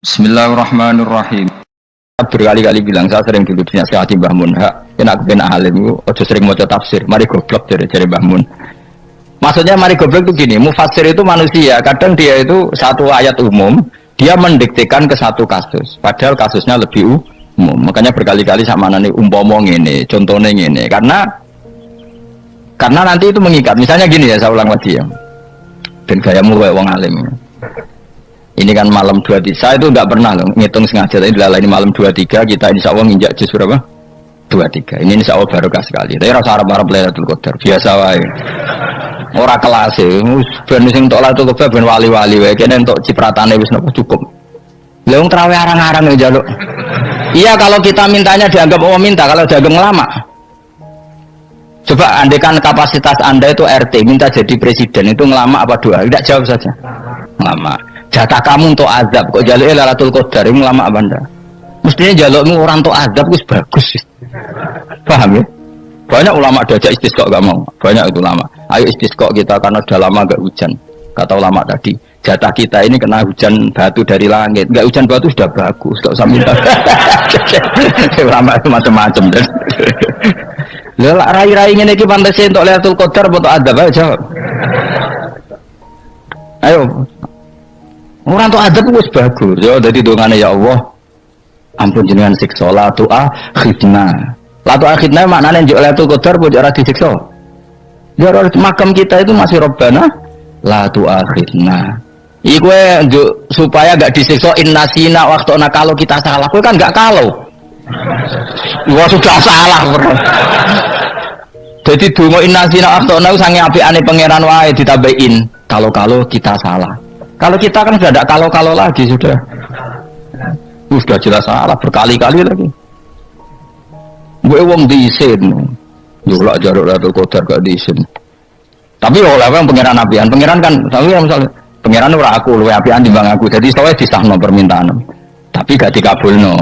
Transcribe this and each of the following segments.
Bismillahirrahmanirrahim. Berkali-kali bilang saya sering dulu dinasihati Mbah Mun. Enak ben alim, ojo sering maca tafsir. Mari goblok dari Mbah Mun. Maksudnya mari goblok itu gini, mufassir itu manusia. Kadang dia itu satu ayat umum, dia mendiktekan ke satu kasus. Padahal kasusnya lebih umum. Makanya berkali-kali sama nani umpama ngene, contohnya ngene. Karena nanti itu mengikat. Misalnya gini ya, saya ulang lagi ya. Ben gayamu kayak wong alim. Ini kan malam 23, saya itu enggak pernah loh ngitung sengaja, tapi ini malam 23 kita insya Allah nginjak juz berapa? 23. Ini insya Allah barokah sekali. Tapi rasa Arab-Arab Lailatul Qadar biasa wae. Ora kelas e, ben sing tok Lailatul Qadar ben wali-wali wae, kene entuk cipratane wis napa cukup. Lah wong traweh arang-arang ya njaluk. Iya kalau kita mintanya dianggap minta, kalau dianggap ngelama. Coba andekan kapasitas Anda itu RT, minta jadi presiden itu ngelama apa doa? Tidak, jawab saja. Ngelama. Jatah kamu untuk azab, kok jaluknya Lailatul Qadar ini lama apa anda? Mestinya jalukmu orang untuk azab itu bagus. Paham ya? Banyak ulama diajak istisqa gak mau. Banyak itu ulama. Ayo istisqa kita karena udah lama gak hujan. Kata ulama tadi, jatah kita ini kena hujan batu dari langit. Gak hujan batu sudah bagus. Gak usah minta. Ulama itu macam-macam. Lelak rai-rai ini ki pantasnya untuk Lailatul Qadar atau azab aja. Ayo. Orang tuh adab itu bagus, ya. Jadi dongane ya Allah, ampun jenengan siksa la tu akhidna. La tu akhidna maknanya njuk Lailatul Qadar pun ora disiksa. Ya makam kita itu masih Rabbana la tu akhidna. Iku njuk supaya gak disiksa innasina waktuna kalau kita salah. Kowe kan gak kalau. Wah sudah salah. Jadi donga innasina waktuna sange apikane pangeran wae ditambahin kalau kita salah. Kalau kita kan sudah tidak kalau lagi sudah jelas salah berkali-kali lagi. Gue wong diisin, jual jaruk Lailatul Qadar gak diisin. Tapi oleh yang pangeran apian, pangeran kan, tapi misalnya pangeran ora aku, luwe apian timbang aku. Jadi soalnya disahno permintaan, tapi gak dikabulno.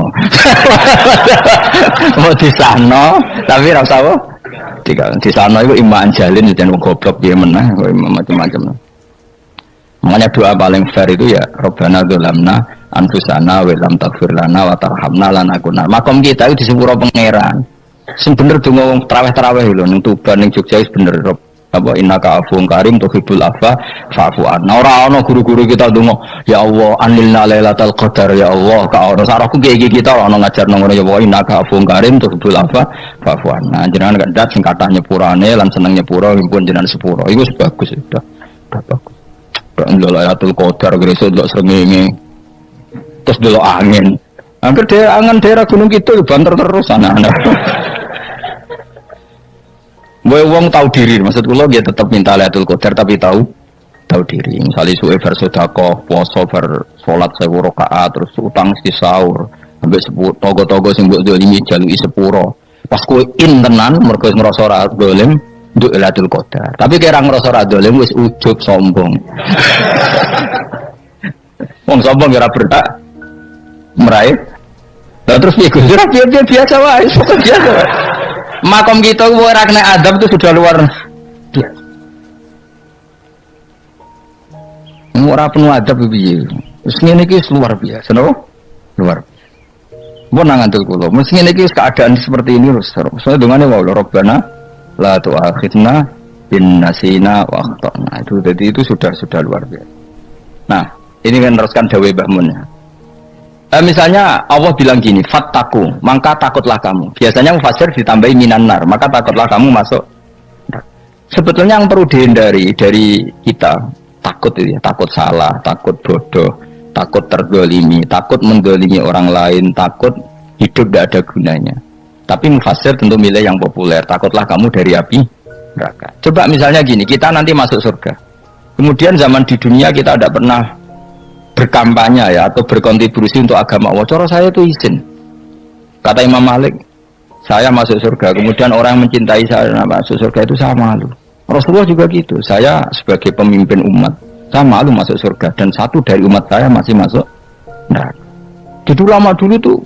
Mau disahno, tapi rasa apa? Disahno itu iman jalin dan goblok dia menang, macam-macam. Makanya doa paling fair itu ya Rabbana dzalamna anfusana wa lam taghfir lana wa tarhamna lanakunanna. Makom kita itu di sepuro pangeran. Sing bener donga wong traweh-traweh lho ning Tuban ning Jogja wis bener apa innaka afuwun karim tuhibbul afwa fa'fu anna. Ora ana guru-guru kita donga ya Allah anilna lailatul qadar ya Allah ka ora sarahku kiye kita ana ngajarno ngono ya Allah innaka afuwun karim tuhibbul afwa fa'fu anna. Jenengan kandat sing kathah nyepurane lan seneng nyepuro impun jenengan sepuro. Iku bagus sudah. Bagus. Ndelok Lailatul Qadar gresik ndelok srengenge. Terus ndelok angin. Angger angan daerah Gunung Kidul banter terus anak-anak. Wong tahu diri, maksud kula dia tetap minta Lailatul Qadar tapi tahu diri. Misalnya suwe bar sedekah, puasa bar salat 1000 rakaat, terus utang mesti sahur, ambek togo-togo sing mbok dolimi jaluki sepuro. Pas kowe tenan mergo ngrasa ora dolim untuk Lailatul Qadar. Tapi kira ngerasa ra dolim wis ujub sombong. Wong sombong ora berhak meraih. Lah terus piye Gus? Ora biasa wae, biasa wae. Makom kita ora kena adab itu sudah luar biasa. Ora penuh adab piye? Wis ngene iki luar biasa, no? Luar biasa. Mbon nang ngandel kula. Mesti ngene iki keadaan seperti ini terus. Soale dongane wae Rabbana la tu'akhidna in nasina wa akhtana. Itu jadi itu sudah luar biasa. Nah, ini kan teruskan dawuh Mbah Mun. Misalnya Allah bilang gini, fattaku, maka takutlah kamu. Biasanya mufassir ditambahi minan nar, maka takutlah kamu masuk. Sebetulnya yang perlu dihindari dari kita takut itu ya, takut salah, takut bodoh, takut terdolimi, takut mendolimi orang lain, takut hidup tidak ada gunanya. Tapi mufassir tentu milih yang populer. Takutlah kamu dari api neraka. Coba misalnya gini, kita nanti masuk surga. Kemudian zaman di dunia kita tidak pernah berkampanye ya atau berkontribusi untuk agama Allah. Cara saya itu izin. Kata Imam Malik, saya masuk surga. Kemudian orang yang mencintai saya masuk surga itu saya malu. Rasulullah juga gitu. Saya sebagai pemimpin umat, saya malu masuk surga. Dan satu dari umat saya masih masuk neraka. Jadi lama dulu tuh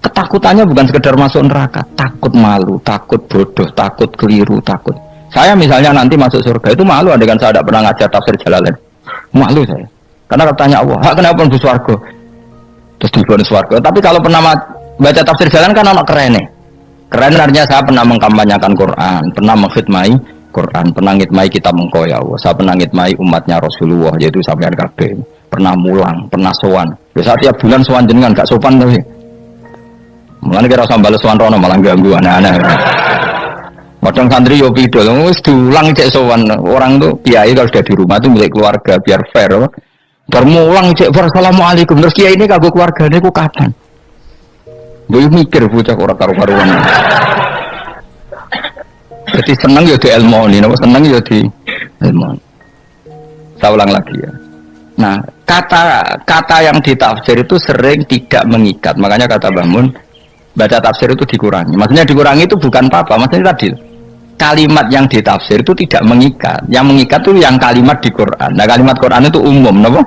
ketakutannya bukan sekedar masuk neraka, takut malu, takut bodoh, takut keliru, takut. Saya misalnya nanti masuk surga itu malu dengan saya tidak pernah ngajar tafsir Jalalain. Malu saya. Karena katanya Allah, kenapa di surga? terus dibuat swarga. Tapi kalau pernah baca tafsir jalan kan anak keren nih. Keren artinya saya pernah mengkampanyakan Quran, pernah mengkhidmai Quran, pernah ngitmai kitab engkau ya Allah. Saya pernah ngitmai umatnya Rasulullah yaitu sampean kabeh. Pernah mulang, pernah sowan. Biasa tiap bulan sowan jenengan gak sopan tapi. Mulane kira usah bales sowan rono malah ganggu anak-anak. Padahal santri yo pidol, wis diulang cek sowan. Orang tuh kiai kalau sudah di rumah tuh milik keluarga biar fair. Bermulang cek assalamualaikum terus kiai ini kagak keluargane ku kapan? Gue mikir bocah orang karu-karuan. Jadi seneng ya di ilmu ini, seneng ya di ilmu. Saya ulang lagi ya. Nah, kata yang ditafsir itu sering tidak mengikat. Makanya kata Mbah Mun, baca tafsir itu dikurangi. Maksudnya dikurangi itu bukan apa-apa. Maksudnya tadi kalimat yang ditafsir itu tidak mengikat. Yang mengikat itu yang kalimat di Quran. Nah, kalimat Quran itu umum, kenapa?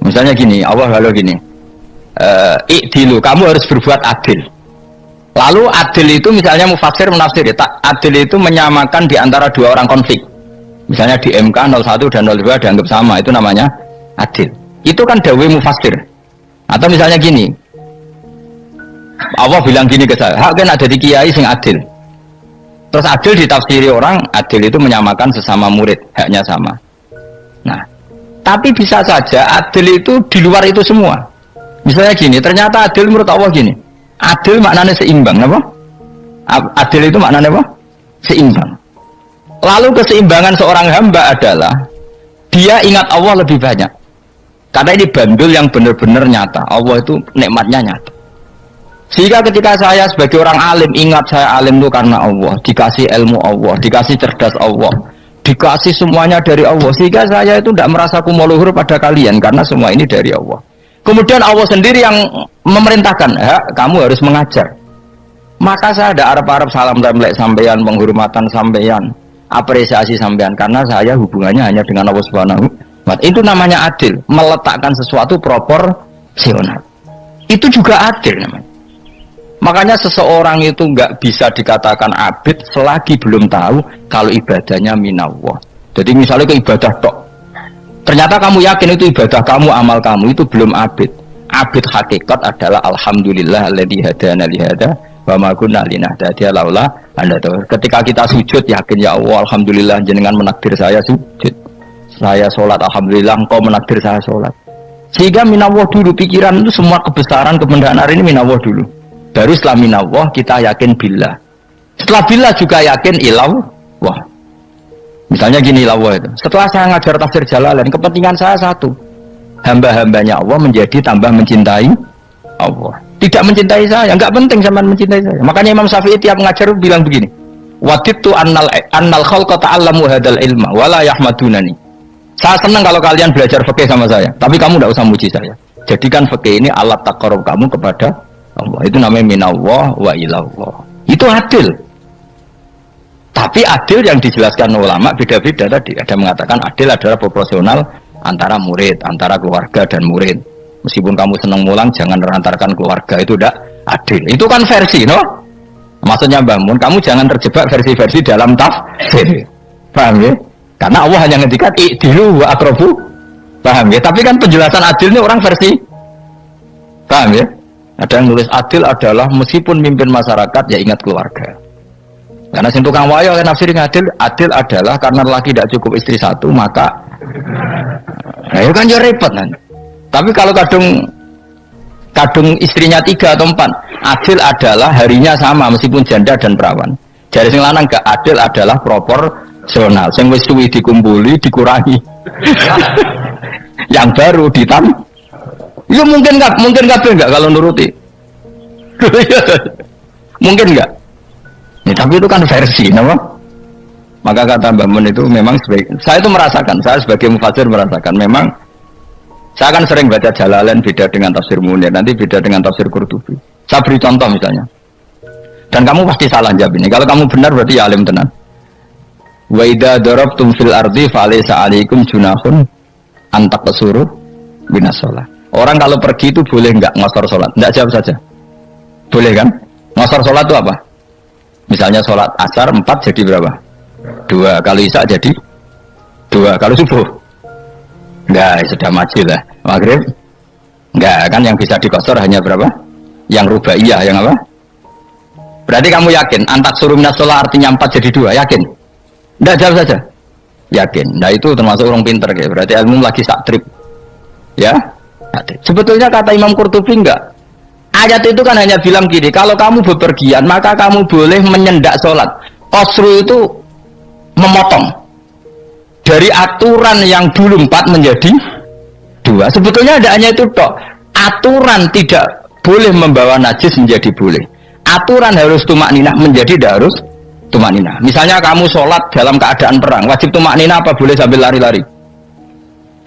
Misalnya gini, Allah kalau gini, ikdilu, kamu harus berbuat adil. Lalu adil itu misalnya mufassir menafsir, adil itu menyamakan di antara dua orang konflik. Misalnya di MK 01 dan 02 dianggap sama, itu namanya adil. Itu kan dawai mufassir. Atau misalnya gini, Allah bilang gini ke saya, hak kan ada di kiai sing adil. Terus adil ditafsiri orang, adil itu menyamakan sesama murid, haknya sama. Nah, tapi bisa saja adil itu di luar itu semua. Misalnya gini, ternyata adil menurut Allah gini, adil maknanya seimbang, apa? Adil itu maknanya apa? Seimbang. Lalu keseimbangan seorang hamba adalah dia ingat Allah lebih banyak. Karena ini bandul yang benar-benar nyata. Allah itu nikmatnya nyata. Sehingga ketika saya sebagai orang alim ingat saya alim itu karena Allah, dikasih ilmu Allah, dikasih cerdas Allah, dikasih semuanya dari Allah. Sehingga saya itu tidak merasa kumuluhur pada kalian karena semua ini dari Allah. Kemudian Allah sendiri yang memerintahkan, kamu harus mengajar. Maka saya ada arep-arep salam templek sampeyan, penghormatan sampeyan, apresiasi sampeyan karena saya hubungannya hanya dengan Allah Subhanahu wa Ta'ala. Itu namanya adil, meletakkan sesuatu proporsional. Itu juga adil namanya. Makanya seseorang itu nggak bisa dikatakan abid selagi belum tahu kalau ibadahnya minallah. Jadi misalnya ke ibadah tok, ternyata kamu yakin itu ibadah kamu, amal kamu itu belum abid. Abid hakikat adalah alhamdulillah alladzi hadana li hada wa ma kunna linahtadiya laula anda tahu. Ketika kita sujud yakin ya Allah alhamdulillah jenengan menakdir saya sujud. Saya sholat alhamdulillah engkau menakdir saya sholat. Sehingga minallah dulu pikiran itu semua kebesaran kebenaran ini minallah dulu. Baru setelah minallah kita yakin billah. Setelah billah juga yakin ilallah. Misalnya gini ilallah itu. Setelah saya ngajar tafsir Jalalain, kepentingan saya satu. Hamba-hambanya Allah menjadi tambah mencintai Allah. Tidak mencintai saya, enggak penting sama mencintai saya. Makanya Imam Syafi'i tiap ngajar bilang begini. Wadidtu annal khalqa ta'allamu hadal ilma wala yahmadunani. Saya senang kalau kalian belajar fikih sama saya, tapi kamu tidak usah muji saya. Jadikan fikih ini alat taqarrub kamu kepada Allah. Itu namanya minallah wa ilallah. Itu adil. Tapi adil yang dijelaskan ulama beda-beda tadi. Ada mengatakan adil adalah proporsional antara murid, antara keluarga dan murid. Meskipun kamu senang mulang, jangan merantarkan keluarga, itu tidak adil. Itu kan versi, no? Maksudnya Mbah Mun, kamu jangan terjebak versi-versi dalam tafsir. Paham ya? Karena Allah hanya ngendikan i'dilu wa aqrabu. Paham ya? Tapi kan penjelasan adil ini orang versi. Paham ya? Ada yang nulis adil adalah meskipun mimpin masyarakat ya ingat keluarga. Karena sing tukang wayo kan nafsir adil adalah karena laki tidak cukup istri satu maka itu kan ya repot kan. Tapi kalau kadung istrinya 3 atau 4, adil adalah harinya sama meskipun janda dan perawan. Jadi sing lanang gak adil adalah proporsional. Sing wis suwi dikumpuli dikurangi. Yang baru ya mungkin enggak kalau nuruti. Mungkin enggak. Ya, tapi itu kan versi, nama. Maka kata Mbah Mun itu memang saya itu merasakan, saya sebagai mufassir merasakan memang saya akan sering baca Jalalain beda dengan tafsir Munir, nanti beda dengan tafsir Qurtubi. Saya beri contoh misalnya. Dan kamu pasti salah jawab ini. Kalau kamu benar berarti ya alim tenan. Wa idza darabtum fil ardi falaysa 'alaikum junahun an taqsuru binas shalah. Orang kalau pergi itu boleh enggak ngosor sholat? Enggak, jawab saja. Boleh kan? Ngosor sholat itu apa? Misalnya sholat asar 4 jadi berapa? 2. Kalau isya jadi 2. Kalau subuh? Enggak, sudah maju lah. Maghrib Enggak, kan yang bisa dikosor hanya berapa? Yang rubaiyah, yang apa? Berarti kamu yakin antak suruh minas sholat artinya 4 jadi 2, yakin? Enggak, jawab saja. Yakin. Nah itu termasuk orang pinter ya. Berarti ilmu lagi sak trip. Ya. Sebetulnya kata Imam Qurtubi enggak. Ayat itu kan hanya bilang gini, kalau kamu bepergian maka kamu boleh menyendak sholat. Qasru itu memotong dari aturan yang dulu 4 menjadi 2. Sebetulnya ada hanya itu tok. Aturan tidak boleh membawa najis menjadi boleh. Aturan harus tumak ninah menjadi tidak harus tumak ninah. Misalnya kamu sholat dalam keadaan perang, wajib tumak ninah apa boleh sambil lari-lari?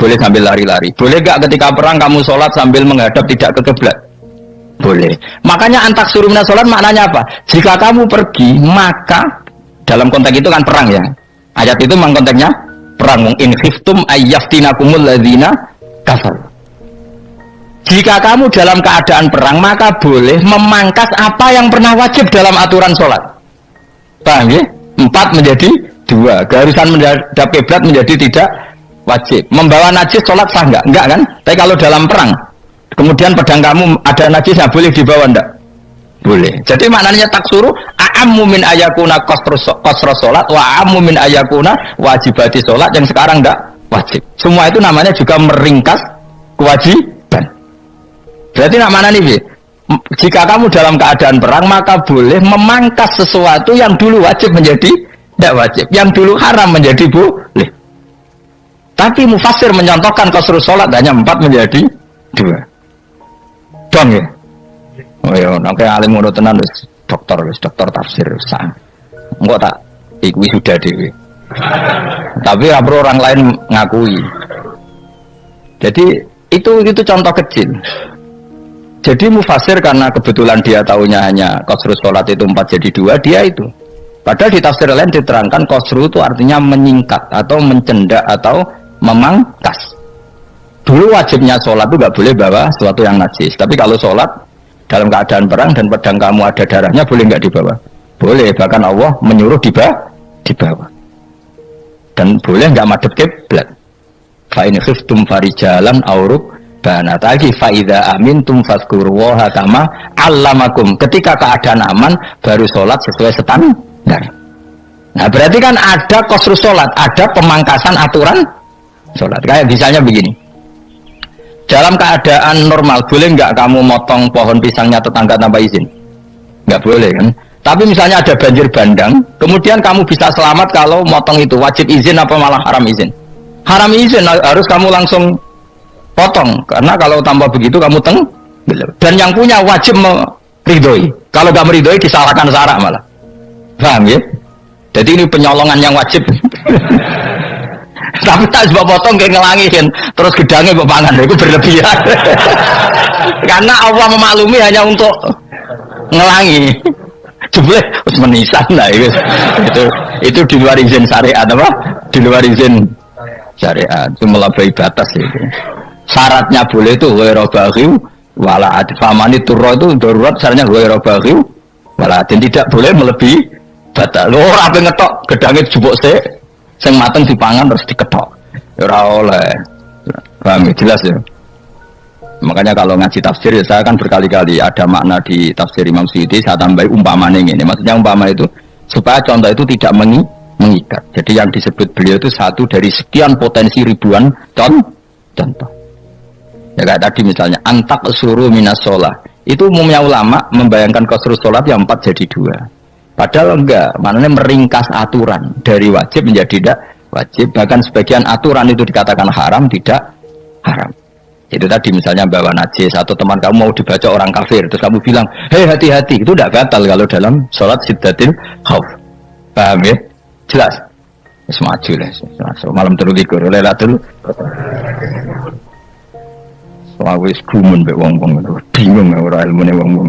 Boleh sambil lari-lari. Boleh gak ketika perang kamu sholat sambil menghadap tidak ke kiblat? Boleh. Makanya antak suruh minas sholat maknanya apa? Jika kamu pergi maka dalam konteks itu kan perang ya. Ayat itu memang konteksnya perang. In khiftum ayyaftinakumul ladzina kafar. Jika kamu dalam keadaan perang maka boleh memangkas apa yang pernah wajib dalam aturan sholat. Paham ya? 4 menjadi 2. Garusan menghadap kiblat menjadi tidak wajib. Membawa najis sholat sah enggak? Enggak kan? Tapi kalau dalam perang kemudian pedang kamu ada najisnya boleh dibawa enggak? Boleh. Jadi maknanya taksuru a'ammu min ayakuna qasra sholat wa a'ammu min ayakuna wajibati sholat yang sekarang enggak wajib. Semua itu namanya juga meringkas kewajiban. Berarti namanya nih, jika kamu dalam keadaan perang maka boleh memangkas sesuatu yang dulu wajib menjadi tidak wajib, yang dulu haram menjadi boleh. Tapi mufassir mencontohkan qasrus sholat hanya 4 menjadi 2. Dong ya. Oh ya, nangke alim ngono tenan wis dokter tafsir sah. Engko tak iku sudah dhewe. Tapi orang lain ngakui. Jadi itu contoh kecil. Jadi mufassir karena kebetulan dia tahunya hanya qasrus sholat itu 4 jadi 2, dia itu. Padahal di tafsir lain diterangkan qasru itu artinya menyingkat atau mencendak atau memangkas. Dulu wajibnya sholat itu nggak boleh bawa sesuatu yang najis. Tapi kalau sholat dalam keadaan perang dan pedang kamu ada darahnya boleh nggak dibawa? Boleh. Bahkan Allah menyuruh dibawa. Dan boleh nggak madhep kiblat. Fa in khiftum farijalan auruk banat lagi faida amintum fazkurullaha kama allamakum. Ketika keadaan aman baru sholat sesuai standar. Nah berarti kan ada qasrus sholat, ada pemangkasan aturan sholat. Kayak misalnya begini, dalam keadaan normal boleh nggak kamu motong pohon pisangnya tetangga tanpa izin? Nggak boleh kan? Tapi misalnya ada banjir bandang, kemudian kamu bisa selamat kalau motong itu wajib izin apa malah haram izin? Haram izin, harus kamu langsung potong, karena kalau tanpa begitu kamu dan yang punya wajib meridhoi. Kalau nggak meridhoi disalahkan syarak malah. Paham ya? Jadi ini penyolongan yang wajib. Tapi tak sebab potong kayak ngelangiin terus gedangnya bepangan itu berlebihan. Karena Allah memaklumi hanya untuk ngelangi. Jebule wis menisan lah itu di luar izin syariat apa? Di luar izin syariat itu melampaui batas itu. Syaratnya boleh itu ghairu baghi wala adfamani turra itu darurat syaratnya ghairu baghi wala dan tidak boleh melebihi batas. Lho ora ape ngetok gedangnya jupuk sik sing mateng dipangan terus diketok. Ora oleh. Paham jelas ya. Makanya kalau ngaji tafsir ya saya kan berkali-kali ada makna di tafsir Imam Suyuti saya tambahi umpamanya ini. Maksudnya umpama itu supaya contoh itu tidak mengikat. Jadi yang disebut beliau itu satu dari sekian potensi ribuan contoh. Ya kayak tadi misalnya antak suruh minas sholat. Itu umumnya ulama membayangkan qasrus sholat yang 4 jadi 2. Padahal enggak, maknanya meringkas aturan dari wajib menjadi tidak wajib. Bahkan sebagian aturan itu dikatakan haram, tidak haram. Itu tadi misalnya bawa najis atau teman kamu mau dibaca orang kafir, terus kamu bilang, hei hati-hati, itu tidak batal kalau dalam sholat siddatil khauf. Paham ya? Jelas? Semaju lah, malam terlikur, lelatul. Soalnya gumun be wong-wong itu, bingung ya orang ilmunya wong-wong.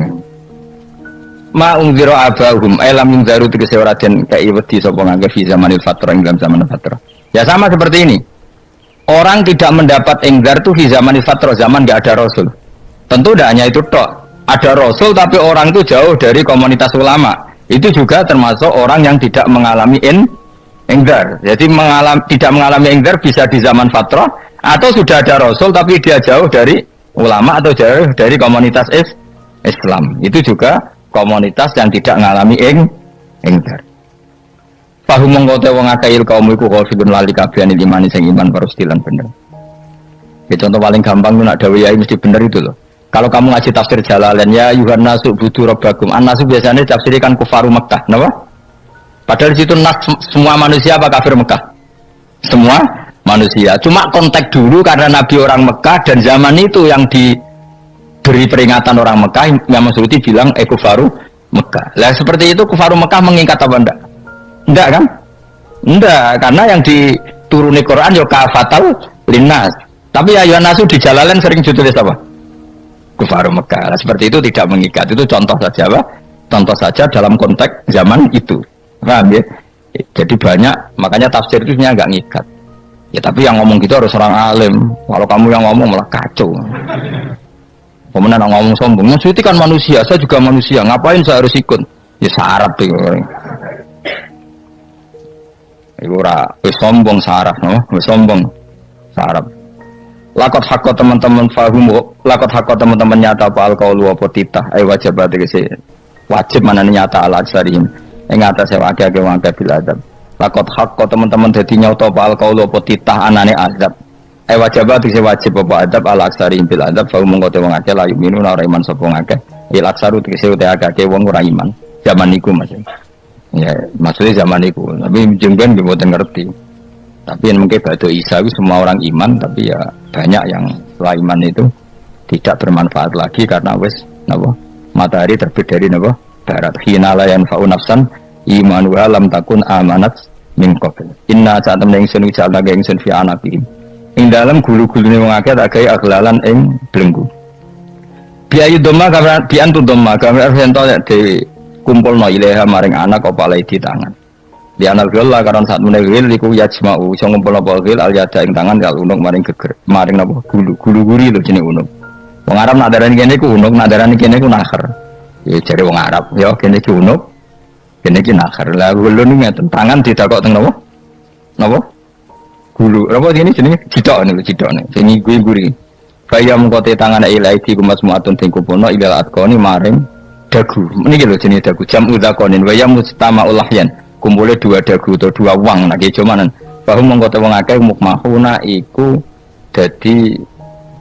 Ma ungziro abahum elam ungzaru tegese ora den kei wedi sapa ngangge fi zamanil fatrah ing dalam zaman fatrah. Ya sama seperti ini. Orang tidak mendapat ingzar itu fi zamanil fatrah, zaman enggak ada rasul. Tentu tidak hanya itu tok. Ada rasul tapi orang itu jauh dari komunitas ulama. Itu juga termasuk orang yang tidak mengalami ingzar. Jadi tidak mengalami ingzar bisa di zaman fatrah atau sudah ada rasul tapi dia jauh dari ulama atau jauh dari komunitas Islam. Itu juga komunitas yang tidak ngalami enggar. Fahum mengkote wong akail kaum iku khafidun lali kabehane imani sing iman parustilan bener. Ya contoh paling gampang itu nak dawuh yai mesti bener itu loh. Kalau kamu ngaji tafsir Jalalain ya ayuhan nasu budu rabbakum. An-nasu biasanya tafsirkan kufaru Mekah, napa? Padahal di situ nas semua manusia apa kafir Mekah? Semua manusia. Cuma konteks dulu karena Nabi orang Mekah dan zaman itu yang diberi peringatan orang Mekah, Imam Suyuti bilang kufaru Mekah. Lah seperti itu kufaru Mekah mengikat apa enggak? Enggak kan? Enggak, karena yang dituruni Quran ya kafatal linnas. Tapi ayuhan nasu di Jalalain sering ditulis apa? Kufaru Mekah. Nah, seperti itu tidak mengikat. Itu contoh saja, Pak. Contoh saja dalam konteks zaman itu. Paham ya? Jadi banyak, makanya tafsir itu sebenarnya nggak ngikat. Ya tapi yang ngomong gitu harus orang alim. Kalau kamu yang ngomong malah kacau. Kemudian ngomong sombong. Maksudnya kan manusia, saya juga manusia. Ngapain saya harus ikut? Ya sarap itu. Ibu ora, wis sombong sarap, no? Wis sombong sarap. Lakot hakot teman-teman fahum, lakot hakot teman-teman nyata apa alkaulu apa titah, wajib berarti sih wajib mana nyata ala aksarihim, atas saya wakil biladab. Lakot hakot teman-teman jadi nyata apa alkaulu apa titah anane azab, wajib berarti sih wajib apa adab ala aksarihim biladab. Fahum mengkote wong akeh layu minun ora iman sapa ngakeh, aksaru tegese ute akeh wong ora iman. Zaman niku Mas. Ya maksudnya zaman niku, tapi jengben mboten ngerti. Tapi yang mungkin batu Isa itu semua orang iman, tapi ya banyak yang setelah iman itu tidak bermanfaat lagi karena wes napa matahari terbit dari napa barat. Hina la yanfa'u nafsan imanuha lam takun amanat min qabl. Inna sa'atam ingsun ucapna ingsun fi anaqihim. Ing dalem gulu-gulune wong akeh tak gawe aglalan ing belenggu. Biayu doma kamar biantu doma kamar sento dhewe kumpulno ilaha maring anak apa di tangan. Di anal gila karena saat menegil iku yajma'u iso ngumpul apa gil al yada ing tangan kal unuk maring geger maring napa gulu-guri lho jenenge unuk. Wong Arab nak darani kene iku unuk, nak darani kene iku nakher. Ya jare wong Arab, ya kene iki unuk, kene iki nakher. Lah gulu niku ngeten, tangan didakok teng napa? Napa? Gulu. Apa ini jenenge cidok niku cidokne. Sing guri. Kaya mengkote tangan ilaiti kumas muatun ting kupono ilal atqoni maring dagu. Niki lho jenenge dagu jam udzakonin wa yamustama ulahyan. Kumpulnya dua dagu atau dua wang nak cumanan bahwa mengkota wong akeh mukmahuna iku dadi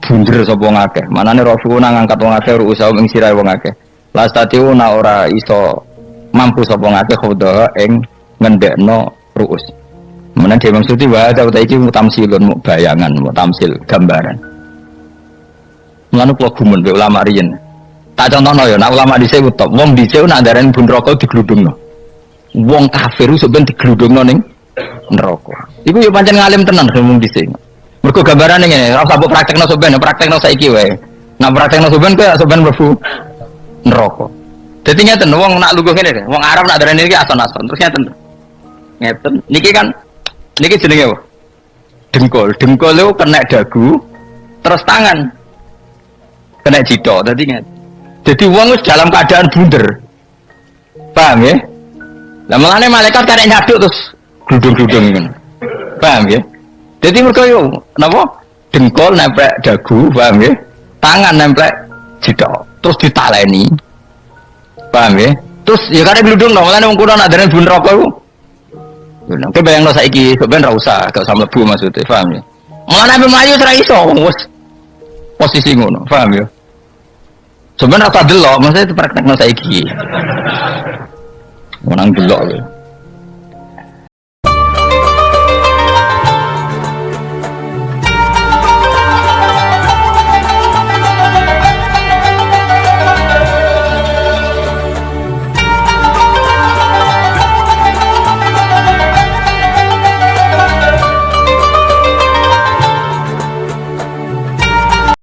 bunder sapa wong akeh manane rasuluna ngangkat wong akeh ruusa ing sirahe wong akeh lastatiuna ora iso mampu sapa wong akeh khodoha ing ngendekno ruus menan dhewe maksud wa ta iki mutamsilun bayangan mutamsil gambaran nganu kula gumun be ulama riyen tak contohno ya nak ulama dhisik utop wong dhisik nak ndarani bun neraka digludungno. Wong kafir itu sebenarnya digeludungno ning neraka. Iku yo pancen ngalim tenan ngomong dhisik. Mergo gambarane ngene, ora usah mbok praktekno sampean, praktekno saiki wae. Nah praktekno sampean kowe sampean mlebu neraka. Dadi ngeten wong nak lungguh ngene, wong Arab nak darani iki ason-ason. Terus ngeten. Ngeten. Niki jenenge apa? Dengkul. Dengkul itu kena dagu, terus tangan kena jidok. Dadi ngeten. Jadi wong wis dalam keadaan bunder. Paham ya? Lah mulane malaikat karek nyaduk terus gludung-gludung ngono. Paham ya? Jadi mergo yo napa? Dengkul nempel dagu, paham ya? Tangan nempel jidok, terus ditaleni. Paham ya? Terus ya karek gludung lho, mulane wong kuno nak dereng bun neraka iku. Yo nek bayangno saiki ben ra usah gak usah mlebu maksudnya, paham ya? Mulane ape mlayu ora iso, wis posisi ngono, paham ya? Sebenarnya tak delok, maksudnya itu praktekno saiki. Menang delok lho.